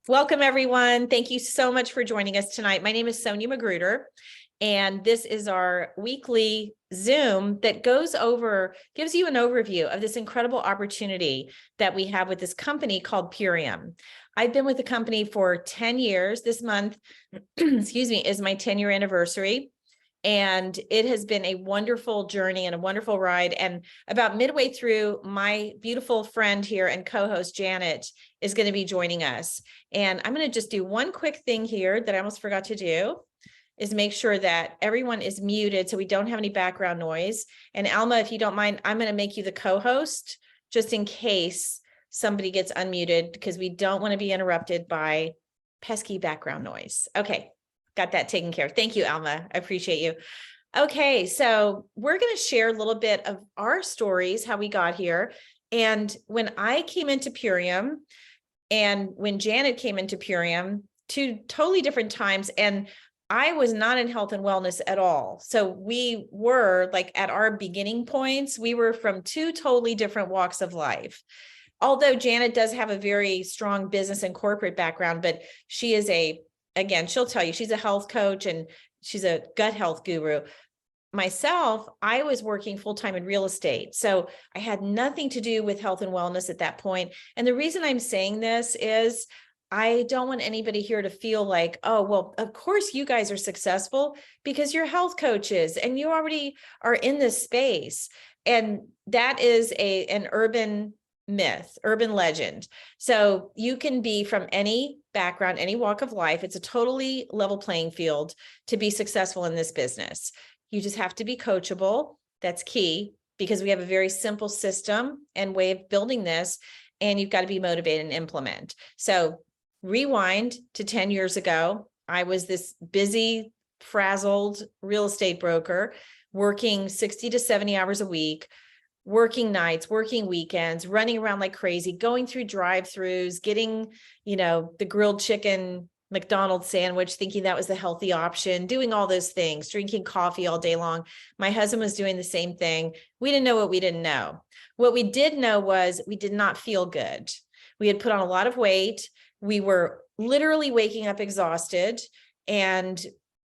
Welcome, everyone. Thank you so much for joining us tonight. My name is Sonia Magruder, and this is our weekly Zoom that gives you an overview of this incredible opportunity that we have with this company called Purium. I've been with the company for 10 years. This month, excuse me, is my 10-year anniversary. And it has been a wonderful journey and a wonderful ride. And about midway through, my beautiful friend here and co-host Janet is going to be joining us. And I'm going to just do one quick thing here that I almost forgot to do, is make sure that everyone is muted so we don't have any background noise. And Alma, if you don't mind, I'm going to make you the co-host just in case somebody gets unmuted, because we don't want to be interrupted by pesky background noise. Okay. Got that taken care of. Thank you, Alma. I appreciate you. Okay, so we're going to share a little bit of our stories, how we got here. And when I came into Purium and when Janet came into Purium, two totally different times. And I was not in health and wellness at all. So we were like at our beginning points, we were from two totally different walks of life. Although Janet does have a very strong business and corporate background, but she is again, she'll tell you, she's a health coach and she's a gut health guru. Myself, I was working full-time in real estate. So I had nothing to do with health and wellness at that point. And the reason I'm saying this is I don't want anybody here to feel like, oh, well, of course you guys are successful because you're health coaches and you already are in this space. And that is an urban myth, urban legend. So you can be from any background, any walk of life. It's a totally level playing field to be successful in this business. You just have to be coachable. That's key, because we have a very simple system and way of building this, and you've got to be motivated and implement. So rewind to 10 years ago. I was this busy, frazzled real estate broker working 60 to 70 hours a week, working nights, working weekends, running around like crazy, going through drive-throughs, getting, the grilled chicken McDonald's sandwich, thinking that was the healthy option, doing all those things, drinking coffee all day long. My husband was doing the same thing. We didn't know what we didn't know. What we did know was we did not feel good. We had put on a lot of weight. We were literally waking up exhausted, and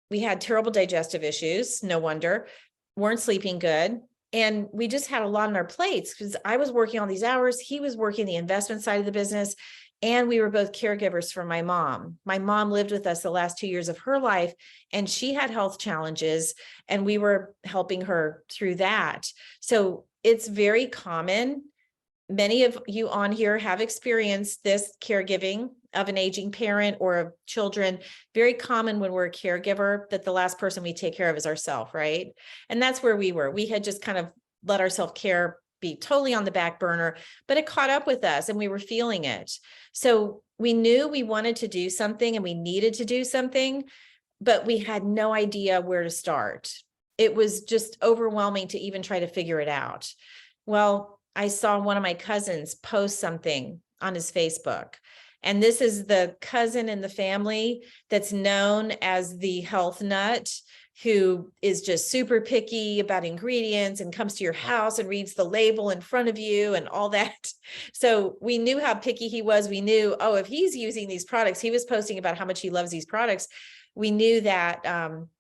we had terrible digestive issues. No wonder. Weren't sleeping good. And we just had a lot on our plates because I was working all these hours. He was working the investment side of the business. And we were both caregivers for my mom. My mom lived with us the last 2 years of her life, and she had health challenges, and we were helping her through that. So it's very common. Many of you on here have experienced this caregiving of an aging parent or of children. Very common when we're a caregiver that the last person we take care of is ourselves, right? And that's where we were. We had just kind of let our self-care be totally on the back burner, but it caught up with us and we were feeling it. So we knew we wanted to do something and we needed to do something, but we had no idea where to start. It was just overwhelming to even try to figure it out. Well, I saw one of my cousins post something on his Facebook. And this is the cousin in the family that's known as the health nut, who is just super picky about ingredients and comes to your house and reads the label in front of you and all that. So we knew how picky he was. We knew, oh, if he's using these products, he was posting about how much he loves these products. We knew that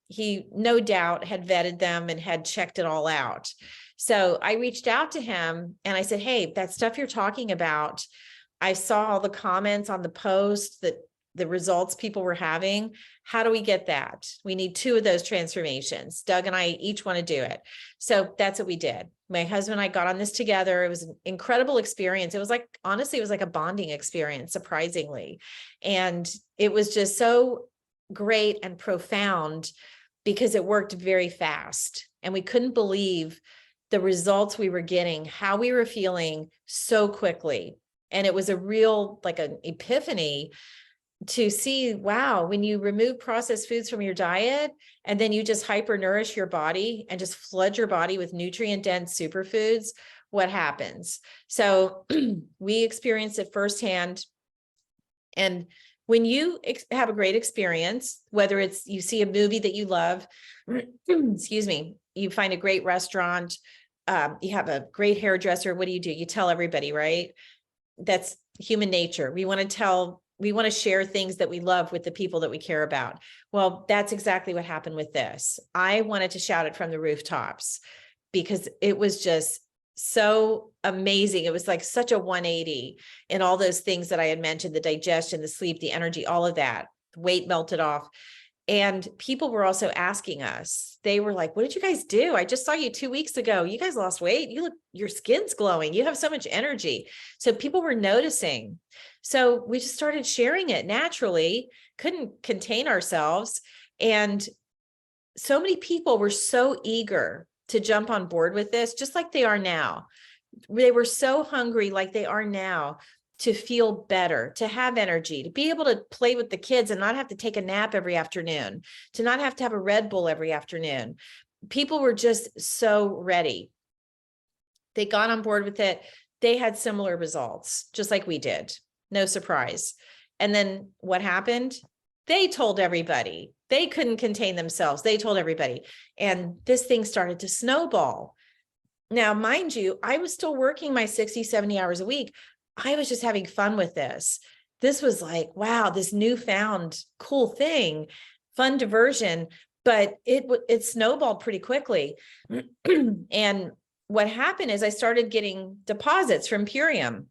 he no doubt had vetted them and had checked it all out. So I reached out to him and I said, hey, that stuff you're talking about, I saw all the comments on the post, that the results people were having. How do we get that? We need 2 of those transformations. Doug and I each want to do it. So that's what we did. My husband and I got on this together. It was an incredible experience. It was like, honestly, it was like a bonding experience, surprisingly. And it was just so great and profound because it worked very fast. And we couldn't believe the results we were getting, how we were feeling so quickly. And it was a real, like an epiphany to see, wow, when you remove processed foods from your diet and then you just hyper nourish your body and just flood your body with nutrient dense superfoods, what happens? So we experienced it firsthand. And when you have a great experience, whether it's you see a movie that you love, excuse me, you find a great restaurant, you have a great hairdresser, what do? You tell everybody, right? That's human nature. We want to tell we want to share things that we love with the people that we care about. Well, that's exactly what happened with this. I wanted to shout it from the rooftops because it was just so amazing. It was like such a 180 in all those things that I had mentioned, the digestion, the sleep, the energy, all of that. The weight melted off. And people were also asking us, they were like, what did you guys do? I just saw you 2 weeks ago. You guys lost weight. Your skin's glowing. You have so much energy. So people were noticing. So we just started sharing it naturally, couldn't contain ourselves. And so many people were so eager to jump on board with this, just like they are now. They were so hungry like they are now to feel better, to have energy, to be able to play with the kids and not have to take a nap every afternoon, to not have to have a Red Bull every afternoon. People were just so ready. They got on board with it. They had similar results, just like we did. No surprise. And then what happened? They told everybody. They couldn't contain themselves. They told everybody. And this thing started to snowball. Now, mind you, I was still working my 60, 70 hours a week. I was just having fun with this. This was like, wow, this newfound cool thing, fun diversion, but it snowballed pretty quickly. And what happened is I started getting deposits from Purium.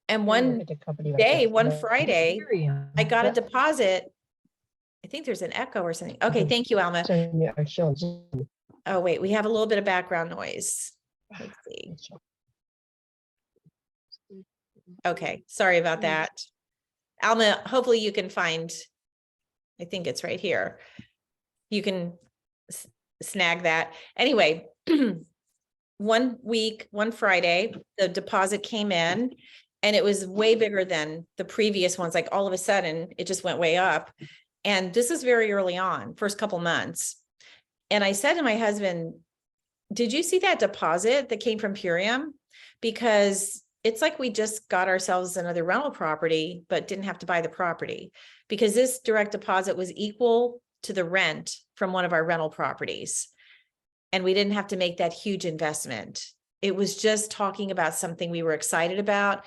And one Friday, I got a deposit. I think there's an echo or something. Okay, thank you, Alma. Oh, wait, we have a little bit of background noise. Let's see. Okay, sorry about that. Alma, hopefully you can find, I think it's right here. You can snag that. Anyway, one Friday, the deposit came in and it was way bigger than the previous ones. Like all of a sudden, it just went way up. And this is very early on, first couple months. And I said to my husband, did you see that deposit that came from Purium? Because it's like we just got ourselves another rental property, but didn't have to buy the property, because this direct deposit was equal to the rent from one of our rental properties. And we didn't have to make that huge investment. It was just talking about something we were excited about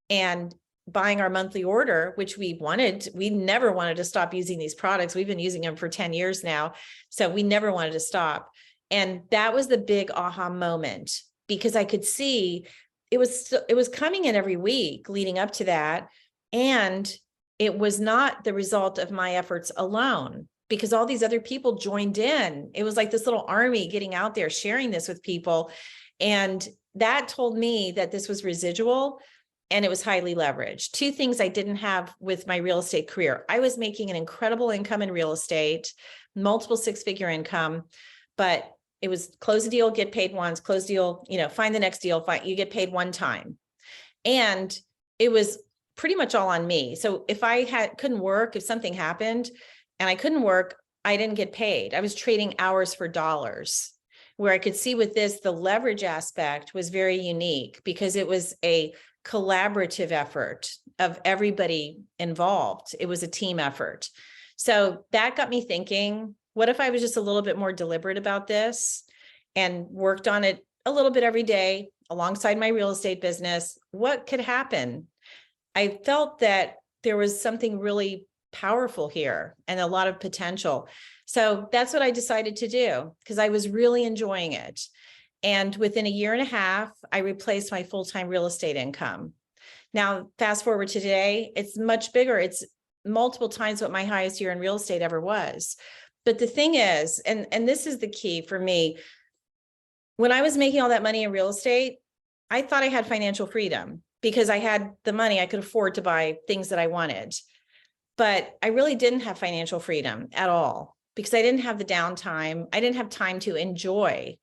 and buying our monthly order, which we wanted. We never wanted to stop using these products. We've been using them for 10 years now. So we never wanted to stop. And that was the big aha moment, because I could see it was coming in every week leading up to that. And it was not the result of my efforts alone, because all these other people joined in. It was like this little army getting out there, sharing this with people. And that told me that this was residual and it was highly leveraged. Two things I didn't have with my real estate career. I was making an incredible income in real estate, multiple six-figure income, but it was close a deal, get paid once, close deal, find the next deal, you get paid one time. And it was pretty much all on me. So if I couldn't work, if something happened and I couldn't work, I didn't get paid. I was trading hours for dollars. Where I could see with this, the leverage aspect was very unique because it was a collaborative effort of everybody involved. It was a team effort. So that got me thinking, what if I was just a little bit more deliberate about this and worked on it a little bit every day alongside my real estate business? What could happen? I felt that there was something really powerful here and a lot of potential. So that's what I decided to do, because I was really enjoying it. And within a year and a half, I replaced my full-time real estate income. Now, fast forward to today, it's much bigger. It's multiple times what my highest year in real estate ever was. But the thing is, and this is the key for me, when I was making all that money in real estate, I thought I had financial freedom because I had the money, I could afford to buy things that I wanted. But I really didn't have financial freedom at all because I didn't have the downtime. I didn't have time to enjoy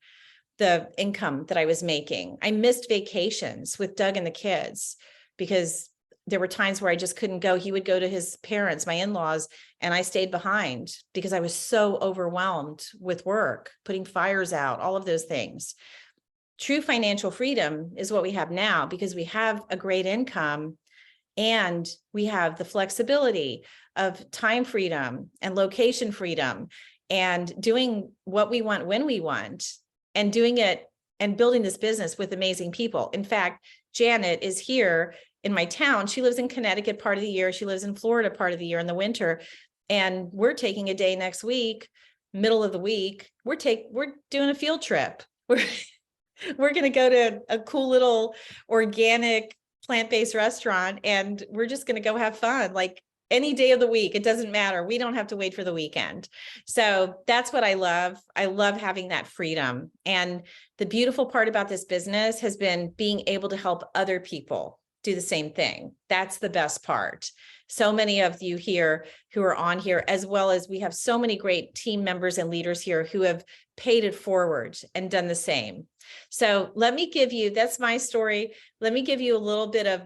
the income that I was making. I missed vacations with Doug and the kids because there were times where I just couldn't go. He would go to his parents, my in-laws, and I stayed behind because I was so overwhelmed with work, putting fires out, all of those things. True financial freedom is what we have now because we have a great income and we have the flexibility of time freedom and location freedom and doing what we want when we want and doing it and building this business with amazing people. In fact, Janet is here in my town. She lives in Connecticut part of the year. She lives in Florida part of the year in the winter. And we're taking a day next week, middle of the week. We're doing a field trip. We're going to go to a cool little organic plant-based restaurant, and we're just going to go have fun. Like any day of the week, it doesn't matter. We don't have to wait for the weekend. So that's what I love. I love having that freedom. And the beautiful part about this business has been being able to help other people do the same thing. That's the best part. So many of you here who are on here, as well as we have so many great team members and leaders here who have paid it forward and done the same. So let me give you, that's my story. Let me give you a little bit of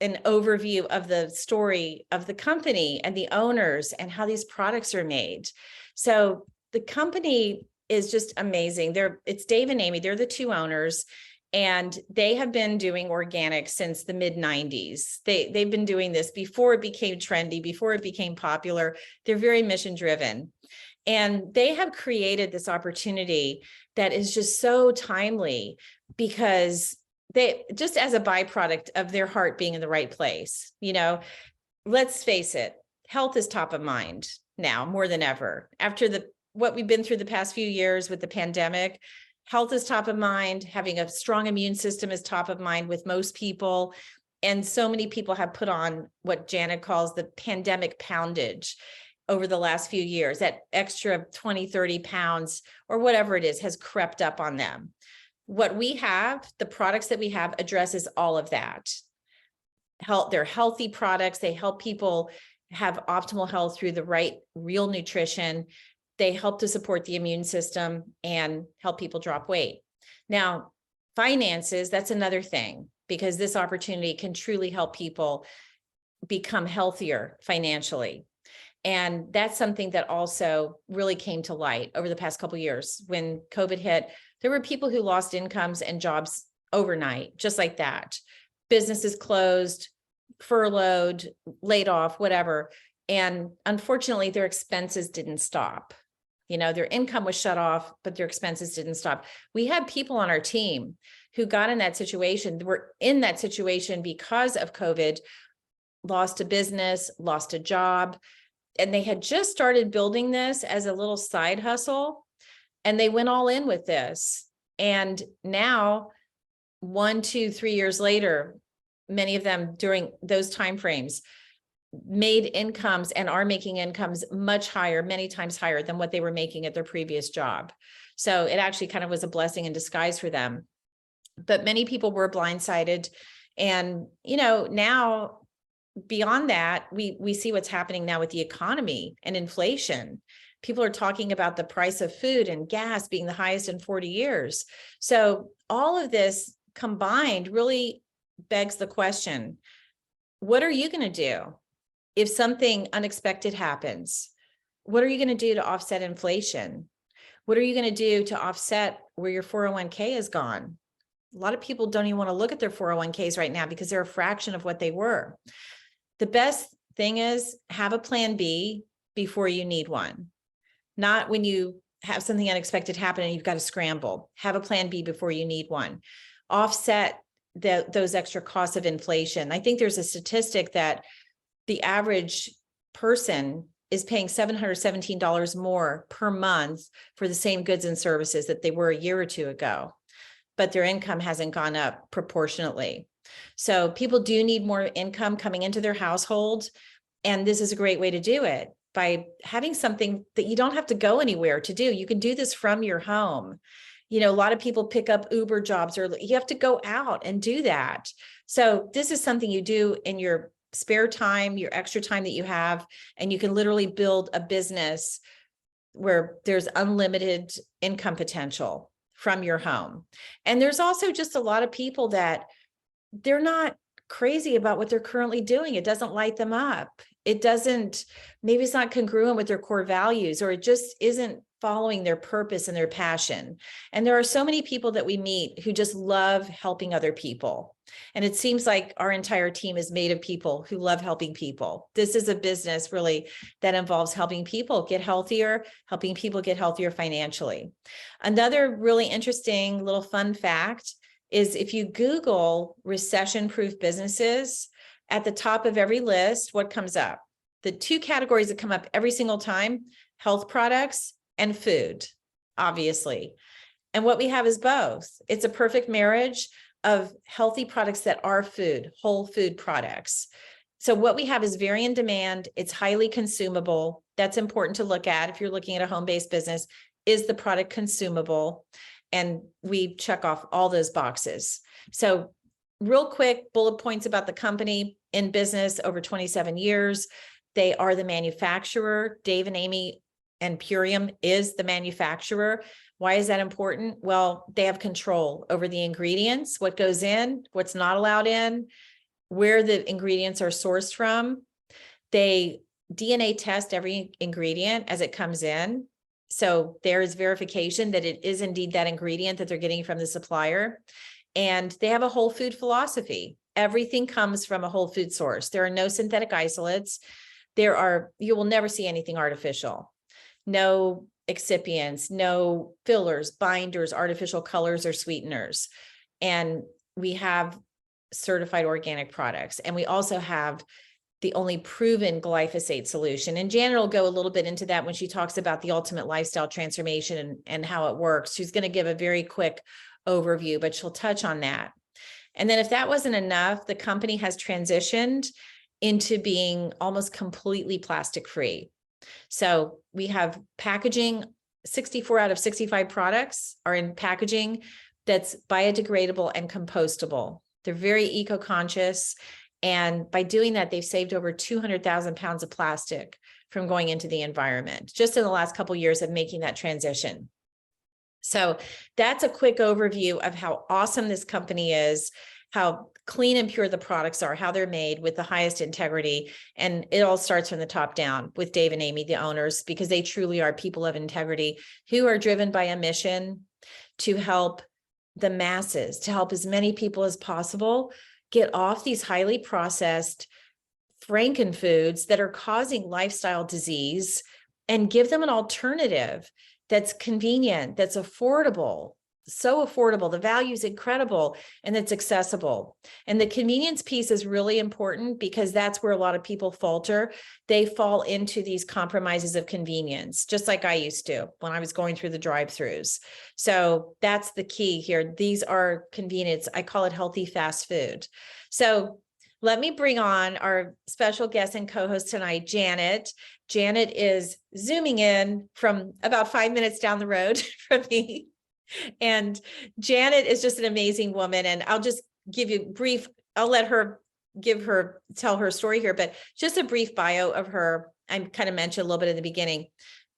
an overview of the story of the company and the owners and how these products are made. So the company is just amazing. It's Dave and Amy. They're the two owners. And they have been doing organic since the mid-90s. They've been doing this before it became trendy, before it became popular. They're very mission driven. And they have created this opportunity that is just so timely, because they, just as a byproduct of their heart being in the right place, let's face it, health is top of mind now more than ever. After what we've been through the past few years with the pandemic, health is top of mind. Having a strong immune system is top of mind with most people. And so many people have put on what Janet calls the pandemic poundage over the last few years. That extra 20, 30 pounds or whatever it is has crept up on them. What we have, the products that we have, addresses all of that. They're healthy products. They help people have optimal health through the right, real nutrition. They help to support the immune system and help people drop weight. Now, finances, that's another thing, because this opportunity can truly help people become healthier financially. And that's something that also really came to light over the past couple of years. When COVID hit, there were people who lost incomes and jobs overnight, just like that. Businesses closed, furloughed, laid off, whatever. And unfortunately, their expenses didn't stop. Their income was shut off, but their expenses didn't stop. We had people on our team who got in that situation, were in that situation because of COVID, lost a business, lost a job, and they had just started building this as a little side hustle, and they went all in with this. And now, 1, 2, 3 years later, many of them during those timeframes made incomes and are making incomes much higher, many times higher than what they were making at their previous job. So it actually kind of was a blessing in disguise for them. But many people were blindsided. And, now beyond that, we see what's happening now with the economy and inflation. People are talking about the price of food and gas being the highest in 40 years. So all of this combined really begs the question, what are you going to do if something unexpected happens? What are you going to do to offset inflation? What are you going to do to offset where your 401k is gone? A lot of people don't even want to look at their 401ks right now because they're a fraction of what they were. The best thing is have a plan B before you need one. Not when you have something unexpected happen and you've got to scramble. Have a plan B before you need one. Offset those extra costs of inflation. I think there's a statistic that the average person is paying $717 more per month for the same goods and services that they were a year or two ago, but their income hasn't gone up proportionately. So people do need more income coming into their household. And this is a great way to do it by having something that you don't have to go anywhere to do. You can do this from your home. A lot of people pick up Uber jobs, or you have to go out and do that. So this is something you do in your spare time, your extra time that you have, and you can literally build a business where there's unlimited income potential from your home. And there's also just a lot of people that they're not crazy about what they're currently doing. It doesn't light them up. Maybe it's not congruent with their core values, or it just isn't following their purpose and their passion. And there are so many people that we meet who just love helping other people. And it seems like our entire team is made of people who love helping people. This is a business really that involves helping people get healthier, financially. Another really interesting little fun fact is if you Google recession-proof businesses, at the top of every list, what comes up? The two categories that come up every single time, health products and food, obviously. And what we have is both. It's a perfect marriage of healthy products that are food, whole food products. So what we have is very in demand. It's highly consumable. That's important to look at if you're looking at a home-based business. Is the product consumable? And we check off all those boxes. So real quick bullet points about the company: in business over 27 years. They are the manufacturer. Dave and Amy and Purium is the manufacturer. Why is that important? Well, they have control over the ingredients, what goes in, what's not allowed in, where the ingredients are sourced from. They DNA test every ingredient as it comes in. So there is verification that it is indeed that ingredient that they're getting from the supplier. And they have a whole food philosophy. Everything comes from a whole food source. There are no synthetic isolates. You will never see anything artificial. No excipients, no fillers, binders, artificial colors, or sweeteners. And we have certified organic products. And we also have the only proven glyphosate solution. And Janet will go a little bit into that when she talks about the ultimate lifestyle transformation and how it works. She's going to give a very quick overview, but she'll touch on that. And then if that wasn't enough, the company has transitioned into being almost completely plastic free. So we have packaging. 64 out of 65 products are in packaging that's biodegradable and compostable. They're very eco-conscious. And by doing that, they've saved over 200,000 pounds of plastic from going into the environment just in the last couple of years of making that transition. So that's a quick overview of how awesome this company is, how clean and pure the products are, how they're made with the highest integrity. And it all starts from the top down with Dave and Amy, the owners, because they truly are people of integrity who are driven by a mission to help the masses, to help as many people as possible get off these highly processed frankenfoods that are causing lifestyle disease and give them an alternative that's convenient, that's affordable, so affordable. The value is incredible and it's accessible. And the convenience piece is really important because that's where a lot of people falter. They fall into these compromises of convenience, just like I used to when I was going through the drive-throughs. So that's the key here. These are convenience. I call it healthy fast food. So let me bring on our special guest and co-host tonight, Janet. Janet is Zooming in from about 5 minutes down the road from me. And Janet is just an amazing woman. And I'll just give you brief, I'll let her tell her story here, but just a brief bio of her. I kind of mentioned a little bit in the beginning.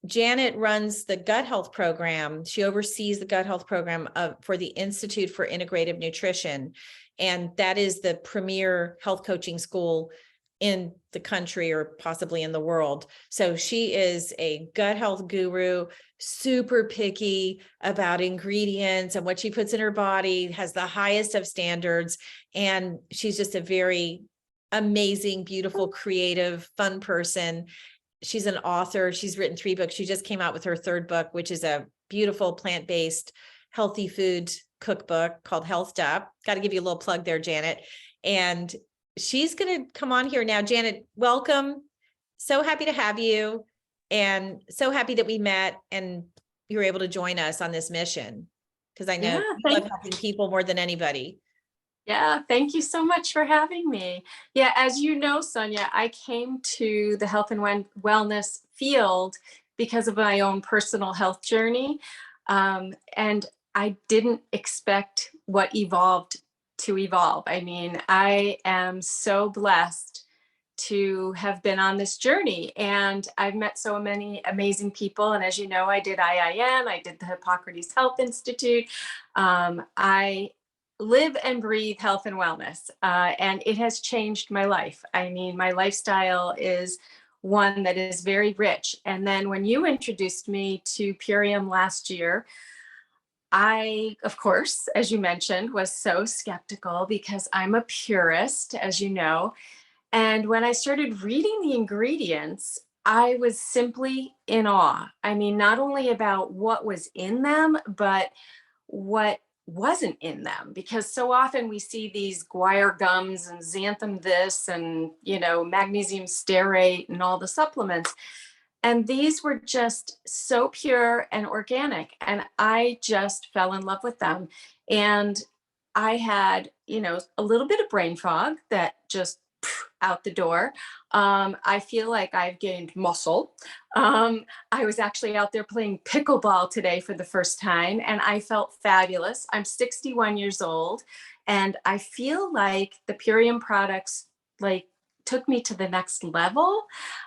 Janet runs the gut health program. She oversees the gut health program for the Institute for Integrative Nutrition. And that is the premier health coaching school in the country or possibly in the world. So she is a gut health guru, super picky about ingredients and what she puts in her body, has the highest of standards. And she's just a very amazing, beautiful, creative, fun person. She's an author. She's written 3 books. She just came out with her 3rd book, which is a beautiful plant-based healthy food cookbook called Healthed Up. Got to give you a little plug there, Janet. And she's going to come on here now. Janet, welcome. So happy to have you and so happy that we met and you were able to join us on this mission because I know you love helping people more than anybody. Yeah, thank you so much for having me. Yeah, as you know, Sonia, I came to the health and wellness field because of my own personal health journey. And I didn't expect what evolved to evolve. I mean, I am so blessed to have been on this journey, and I've met so many amazing people. And as you know, I did IIN, I did the Hippocrates Health Institute. I live and breathe health and wellness, and it has changed my life. I mean, my lifestyle is one that is very rich. And then when you introduced me to Purium last year, I, of course, as you mentioned, was so skeptical because I'm a purist, as you know. And when I started reading the ingredients, I was simply in awe. I mean, not only about what was in them, but what wasn't in them, because so often we see these guar gums and xanthan this and, you know, magnesium stearate and all the supplements. And these were just so pure and organic. And I just fell in love with them. And I had, you know, a little bit of brain fog that just out the door. I feel like I've gained muscle. I was actually out there playing pickleball today for the first time, and I felt fabulous. I'm 61 years old, and I feel like the Purium products like took me to the next level.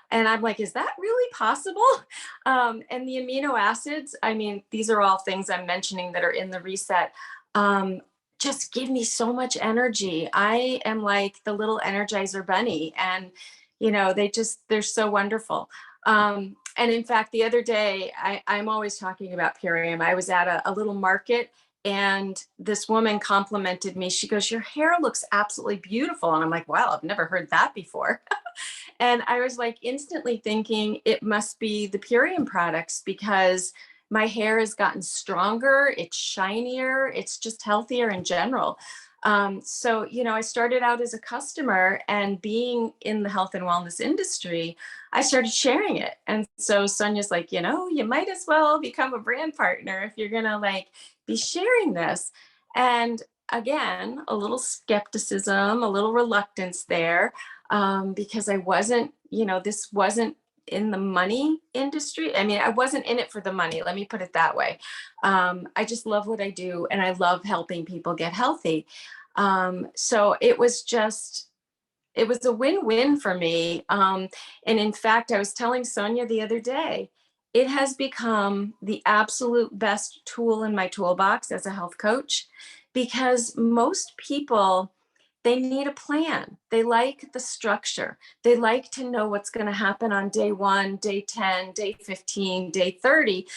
And I'm like, is that really possible? And the amino acids, I mean, these are all things I'm mentioning that are in the reset. Um, just give me so much energy. I am like the little Energizer bunny, and you know, they're so wonderful. And in fact, the other day, I'm always talking about Purium. I was at a little market, and this woman complimented me. She goes, "Your hair looks absolutely beautiful." And I'm like, wow, I've never heard that before. And I was like instantly thinking it must be the Purium products, because my hair has gotten stronger, it's shinier, it's just healthier in general. So, you know, I started out as a customer, and being in the health and wellness industry, I started sharing it. And so Sonia's like, you know, you might as well become a brand partner if you're going to like be sharing this. And again, a little skepticism, a little reluctance there, because I wasn't, you know, this wasn't in the money industry. I mean, I wasn't in it for the money. Let me put it that way. I just love what I do, and I love helping people get healthy. So it was just, it was a win-win for me. And in fact, I was telling Sonia the other day, it has become the absolute best tool in my toolbox as a health coach, because most people, they need a plan. They like the structure. They like to know what's going to happen on day 1, day 10, day 15, day 30.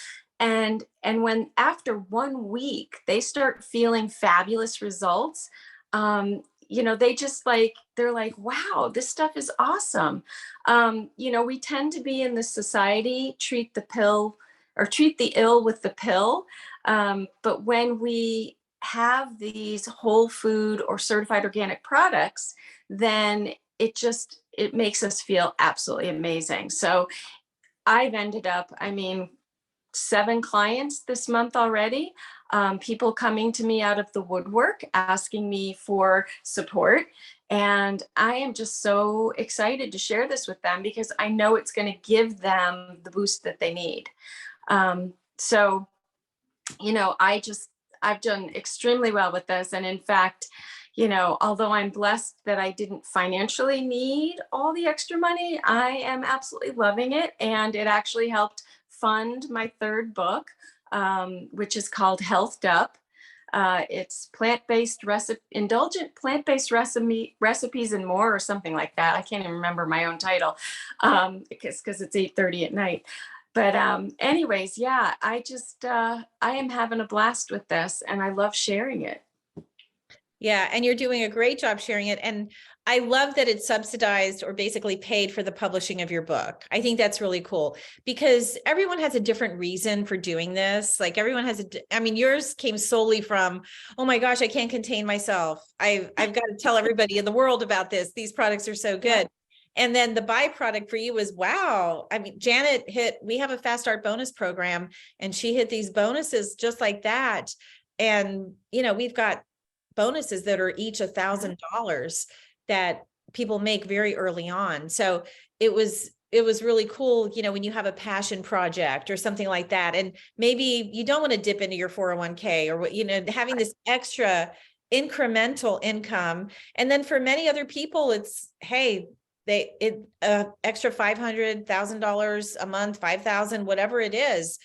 And when after 1 week they start feeling fabulous results, you know, they just like, they're like, wow, this stuff is awesome. You know, we tend to be in this society, treat the pill or treat the ill with the pill. But when we have these whole food or certified organic products, then it makes us feel absolutely amazing. So I've ended up, I mean, 7 clients this month already. People coming to me out of the woodwork, asking me for support. And I am just so excited to share this with them, because I know it's going to give them the boost that they need. So, you know, I've done extremely well with this. And in fact, you know, although I'm blessed that I didn't financially need all the extra money, I am absolutely loving it. And it actually helped fund my 3rd book, which is called Healthed Up. It's plant-based indulgent plant-based recipes and more, or something like that. I can't even remember my own title, because it's 8:30 at night. But anyways, yeah, I am having a blast with this, and I love sharing it. Yeah, and you're doing a great job sharing it. And I love that it's subsidized or basically paid for the publishing of your book. I think that's really cool, because everyone has a different reason for doing this. Like everyone has I mean, yours came solely from, oh my gosh, I can't contain myself. I've got to tell everybody in the world about this. These products are so good. Yeah. And then the byproduct for you was, wow. I mean, Janet we have a Fast Start bonus program, and she hit these bonuses just like that. And, you know, we've got bonuses that are each $1,000 that people make very early on. So it was really cool, you know, when you have a passion project or something like that, and maybe you don't want to dip into your 401k or what, you know, having this extra incremental income. And then for many other people, it's, hey, extra $500,000 a month, 5,000, whatever it is.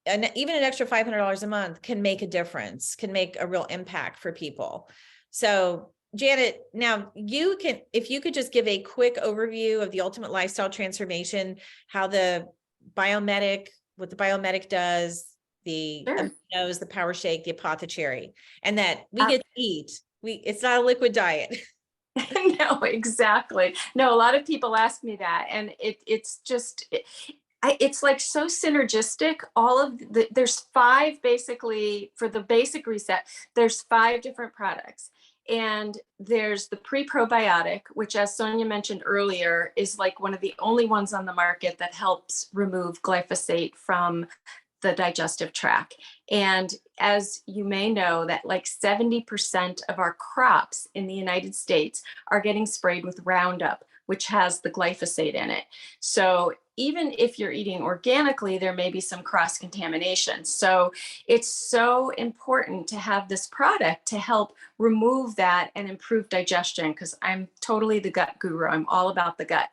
And even an extra $500 a month can make a difference, can make a real impact for people. So Janet, now if you could just give a quick overview of the Ultimate Lifestyle Transformation, how what the Biomedic does, the Sure. aminos, the Power Shake, the Apothecary, and that we get to eat. It's not a liquid diet. No, exactly. No, a lot of people ask me that, and it's just, it's like so synergistic. All of there's 5 basically for the basic reset. There's 5 different products. And there's the pre-probiotic, which, as Sonia mentioned earlier, is like one of the only ones on the market that helps remove glyphosate from the digestive tract. And as you may know, that like 70% of our crops in the United States are getting sprayed with Roundup, which has the glyphosate in it. So even if you're eating organically, there may be some cross contamination. So it's so important to have this product to help remove that and improve digestion, because I'm totally the gut guru. I'm all about the gut.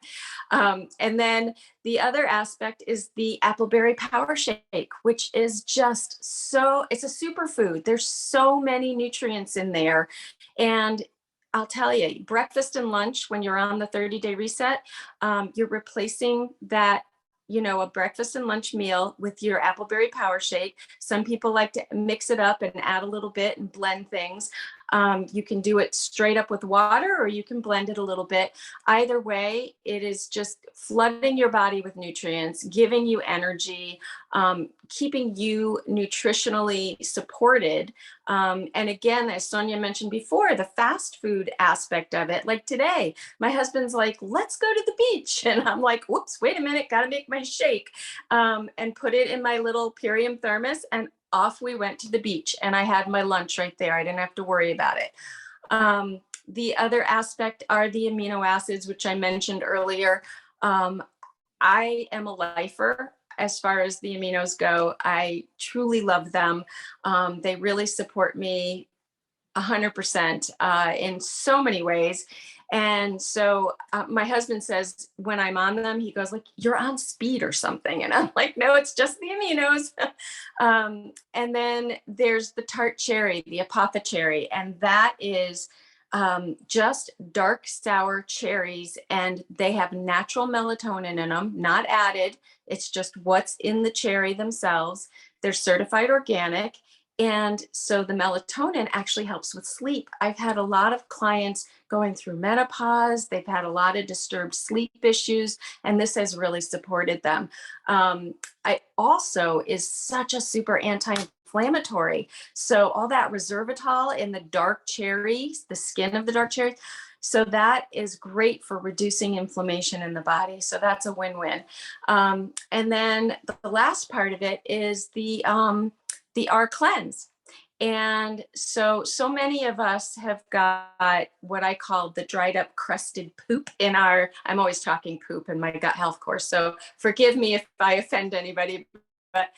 And then the other aspect is the Appleberry Power Shake, which is just so, it's a superfood. There's so many nutrients in there. And I'll tell you, breakfast and lunch, when you're on the 30-day reset, you're replacing that, a breakfast and lunch meal with your Appleberry Power Shake. Some people like to mix it up and add a little bit and blend things. You can do it straight up with water, or you can blend it a little bit. Either way, it is just flooding your body with nutrients, giving you energy, keeping you nutritionally supported. And again, as Sonia mentioned before, the fast food aspect of it, like today, my husband's like, let's go to the beach. And I'm like, whoops, wait a minute, got to make my shake, and put it in my little Purium thermos. And off we went to the beach, and I had my lunch right there. I didn't have to worry about it. The other aspect are the amino acids, which I mentioned earlier. I am a lifer as far as the aminos go. I truly love them. They really support me 100% in so many ways. And so my husband says when I'm on them, he goes like, you're on speed or something. And I'm like, no, it's just the aminos. And then there's the tart cherry, the apothecary, and that is just dark sour cherries, and they have natural melatonin in them, not added. It's just what's in the cherry themselves. They're certified organic. And so the melatonin actually helps with sleep. I've had a lot of clients going through menopause. They've had a lot of disturbed sleep issues, and this has really supported them. I also is such a super anti-inflammatory. So all that resveratrol in the dark cherries, the skin of the dark cherry, so that is great for reducing inflammation in the body. So that's a win-win. And then the last part of it is the R cleanse. And so many of us have got what I call the dried up crusted poop in I'm always talking poop in my gut health course, so forgive me if I offend anybody. But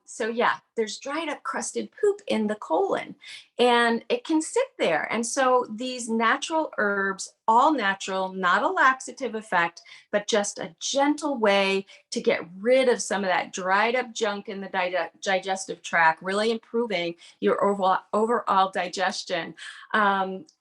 so yeah, there's dried up crusted poop in the colon, and it can sit there. And so these natural herbs, all natural, not a laxative effect, but just a gentle way to get rid of some of that dried up junk in the digestive tract, really improving your overall digestion.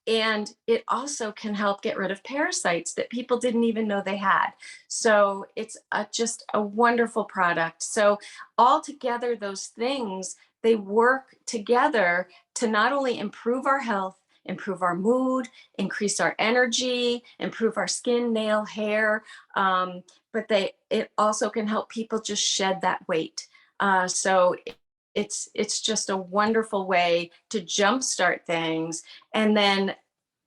And it also can help get rid of parasites that people didn't even know they had. So it's just a wonderful product. So all together, those things, they work together to not only improve our health, improve our mood, increase our energy, improve our skin, nail, hair, but it also can help people just shed that weight. So it's just a wonderful way to jumpstart things. And then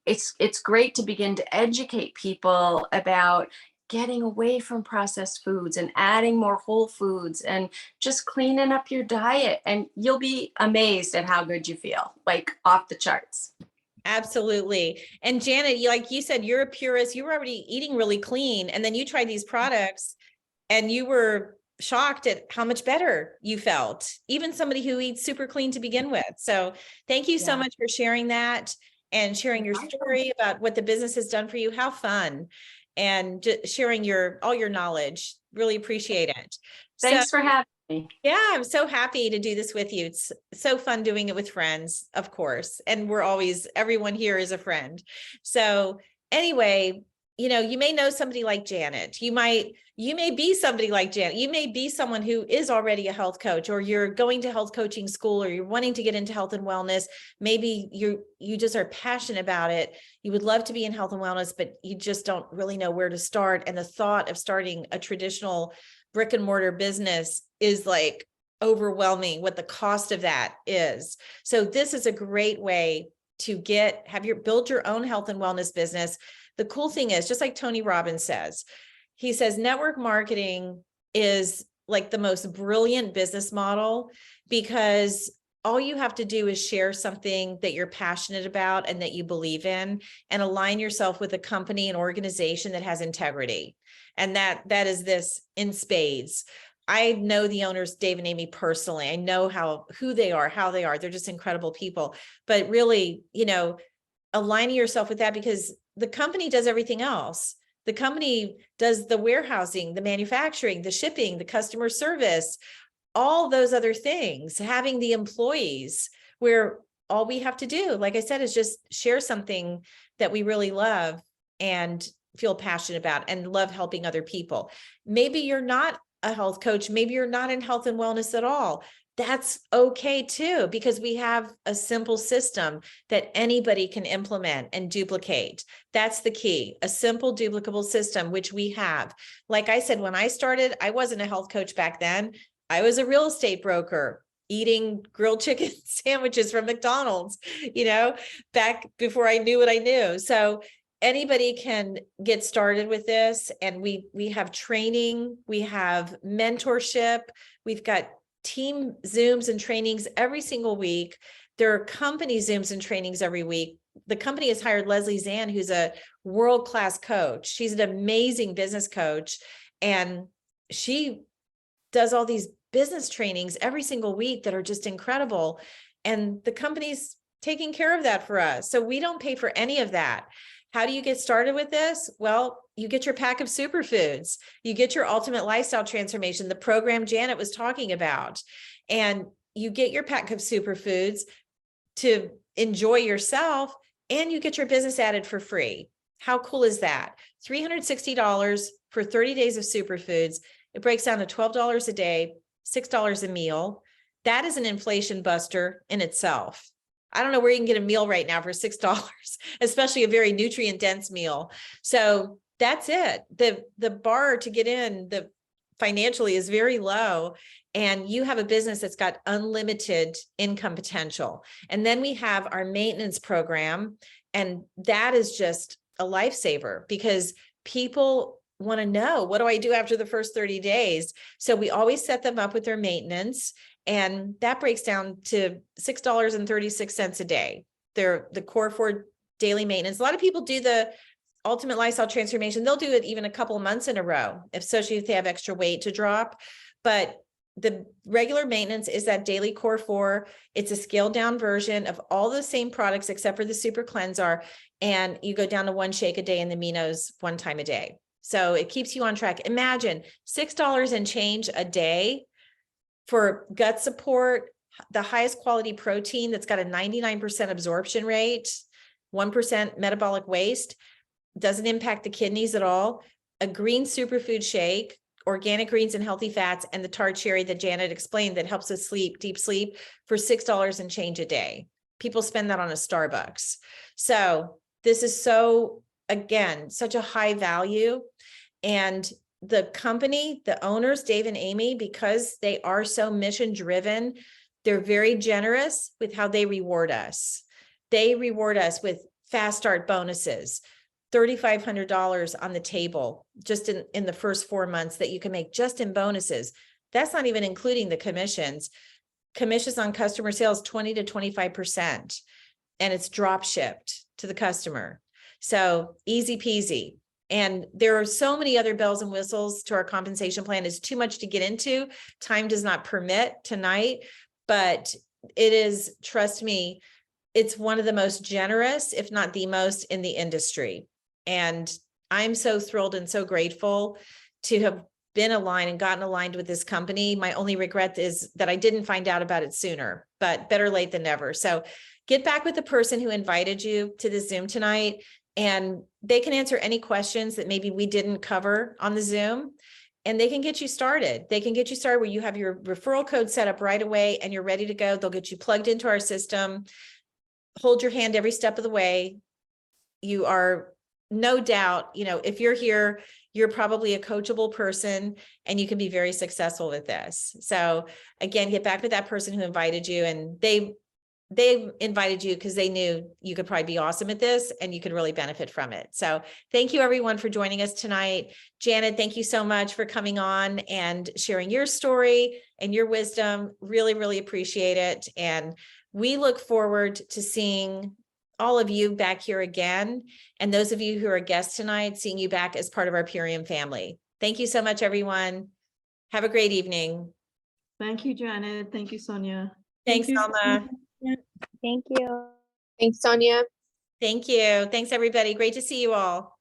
it's great to begin to educate people about getting away from processed foods and adding more whole foods and just cleaning up your diet. And you'll be amazed at how good you feel, like off the charts. Absolutely. And Janet, like you said, you're a purist. You were already eating really clean, and then you tried these products and you were shocked at how much better you felt, even somebody who eats super clean to begin with. So thank you so much for sharing that and sharing your story about what the business has done for you. How fun. And just sharing all your knowledge. Really appreciate it. Thanks for having me. Yeah, I'm so happy to do this with you. It's so fun doing it with friends, of course. And everyone here is a friend. So anyway, you may know somebody like Janet. You may be somebody like Janet. You may be someone who is already a health coach, or you're going to health coaching school, or you're wanting to get into health and wellness. Maybe you just are passionate about it. You would love to be in health and wellness, but you just don't really know where to start. And the thought of starting a traditional brick and mortar business is like overwhelming, what the cost of that is. So this is a great way to build your own health and wellness business. The cool thing is, just like Tony Robbins says, he says network marketing is like the most brilliant business model, because all you have to do is share something that you're passionate about and that you believe in, and align yourself with a company and organization that has integrity. And that is this in spades. I know the owners, Dave and Amy, personally. I know who they are, how they are. They're just incredible people. But really, aligning yourself with that, because the company does everything else. The company does the warehousing, the manufacturing, the shipping, the customer service, all those other things, having the employees, where all we have to do, like I said, is just share something that we really love and feel passionate about and love helping other people. Maybe you're not a health coach. Maybe you're not in health and wellness at all. That's okay too, because we have a simple system that anybody can implement and duplicate. That's the key, a simple duplicable system, which we have. Like I said, when I started, I wasn't a health coach back then. I was a real estate broker eating grilled chicken sandwiches from McDonald's, back before I knew what I knew. So anybody can get started with this. And we have training, we have mentorship, we've got team Zooms and trainings every single week. There are company Zooms and trainings every week. The company has hired Leslie Zan, who's a world-class coach. She's an amazing business coach, and she does all these business trainings every single week that are just incredible. And the company's taking care of that for us. So we don't pay for any of that. How do you get started with this? Well, you get your pack of superfoods, you get your ultimate lifestyle transformation, the program Janet was talking about, and you get your pack of superfoods to enjoy yourself, and you get your business added for free. How cool is that? $360 for 30 days of superfoods. It breaks down to $12 a day, $6 a meal. That is an inflation buster in itself. I don't know where you can get a meal right now for $6, especially a very nutrient dense meal. So that's it. The bar to get in financially is very low, and you have a business that's got unlimited income potential. And then we have our maintenance program, and that is just a lifesaver, because people want to know, what do I do after the first 30 days? So we always set them up with their maintenance, and that breaks down to $6.36 a day. They're the core for daily maintenance. A lot of people do the ultimate lifestyle transformation. They'll do it even a couple of months in a row, especially if they have extra weight to drop. But the regular maintenance is that daily core 4. It's a scaled down version of all the same products except for the super cleanser. And you go down to 1 shake a day and the aminos 1 time a day. So it keeps you on track. Imagine $6 and change a day for gut support, the highest quality protein that's got a 99% absorption rate, 1% metabolic waste, doesn't impact the kidneys at all, a green superfood shake, organic greens and healthy fats, and the tart cherry that Janet explained that helps us sleep, deep sleep, for $6 and change a day. People spend that on a Starbucks. So this is again, such a high value. And the company, the owners, Dave and Amy, because they are so mission driven, they're very generous with how they reward us. They reward us with fast start bonuses, $3,500 on the table just in the first 4 months that you can make just in bonuses. That's not even including the commissions. Commissions on customer sales, 20 to 25%, and it's drop shipped to the customer. So easy peasy. And there are so many other bells and whistles to our compensation plan. It's too much to get into. Time does not permit tonight, but it is, trust me, it's one of the most generous, if not the most, in the industry. And I'm so thrilled and so grateful to have been aligned and gotten aligned with this company. My only regret is that I didn't find out about it sooner, but better late than never. So get back with the person who invited you to the Zoom tonight. and they can answer any questions that maybe we didn't cover on the Zoom. And they can get you started. They can get you started where you have your referral code set up right away and you're ready to go. They'll get you plugged into our system, hold your hand every step of the way. You are no doubt, if you're here, you're probably a coachable person and you can be very successful with this. So again, get back with that person who invited you, and they invited you because they knew you could probably be awesome at this and you could really benefit from it. So thank you everyone for joining us tonight. Janet, thank you so much for coming on and sharing your story and your wisdom. Really, really appreciate it. And we look forward to seeing all of you back here again. And those of you who are guests tonight, seeing you back as part of our Purium family. Thank you so much, everyone. Have a great evening. Thank you, Janet. Thank you, Sonia. Thanks, Thank you, Alma. Sonia. Thank you. Thanks, Sonia. Thank you. Thanks, everybody. Great to see you all.